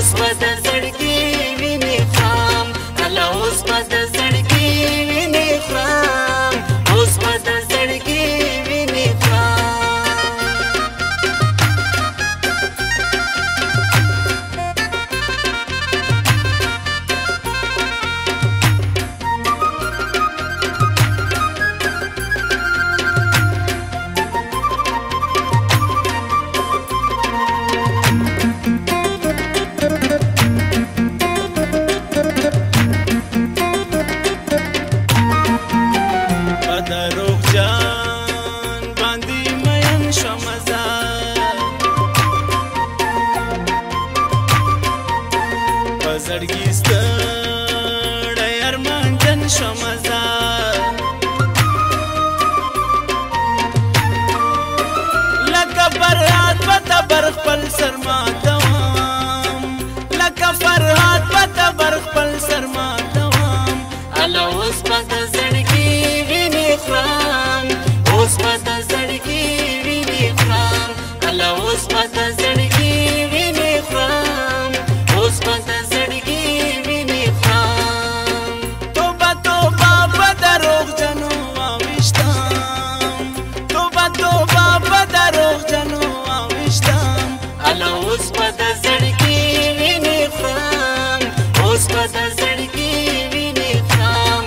اوس به د زړګي وینې خام الله اوس به د زړګي وینې خام اوس به د زړګي وینې خام زړګي ستړی ارمانجن شوم زه لکه فرهاد په تبر خپل سر ماتوم لکه فرهاد په تبر خپل سر ماتوم الله اوس به د زړګي وینې خورم اوس به د زړګي وینې خورم الله اوس به د زړګي وینې خورم اوس به د اوس به د زړګي وینې خورم اوس به د زړګي وینې خورم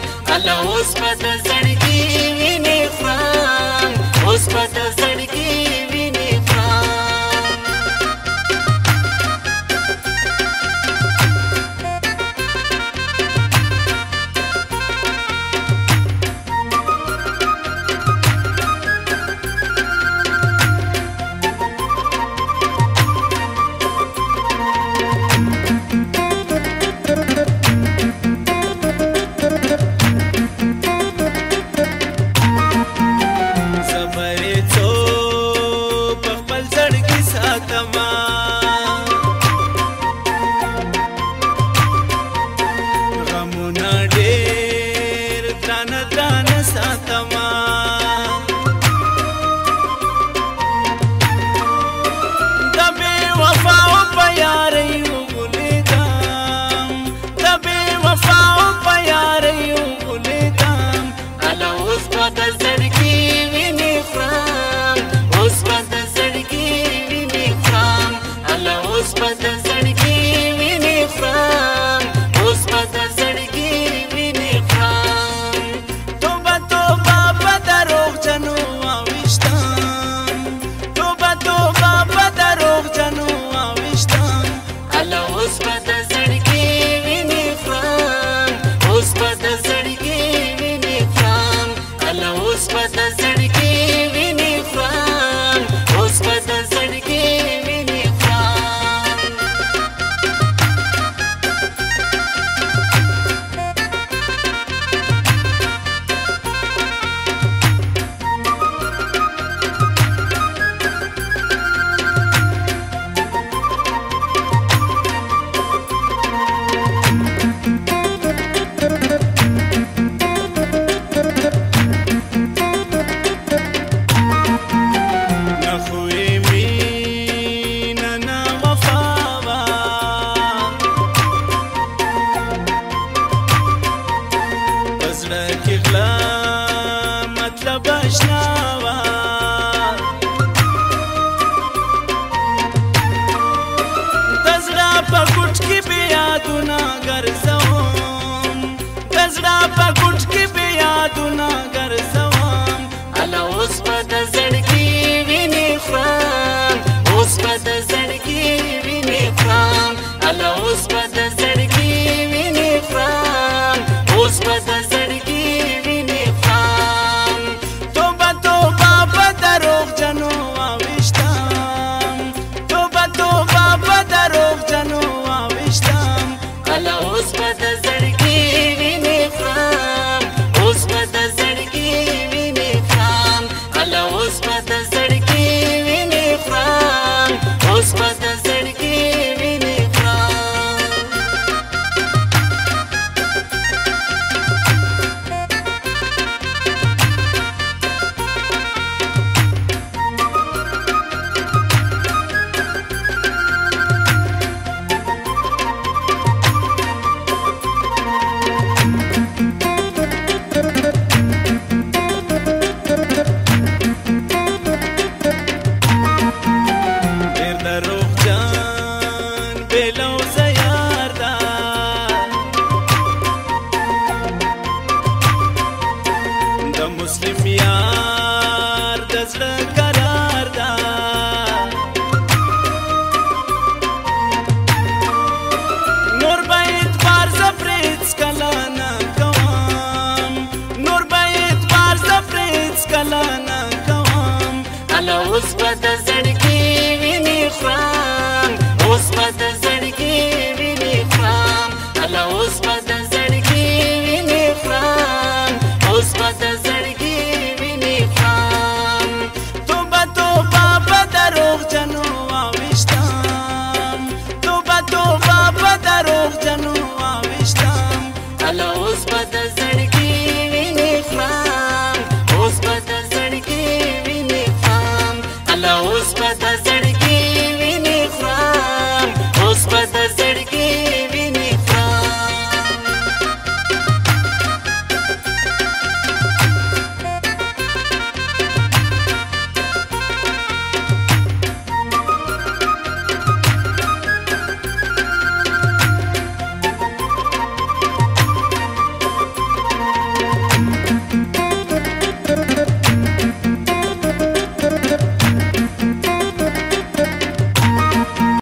الله اوس به د زړګي وینې خورم اوس به د زړګي وینې خورم اوس به د زړګي وینې خورم اوس به د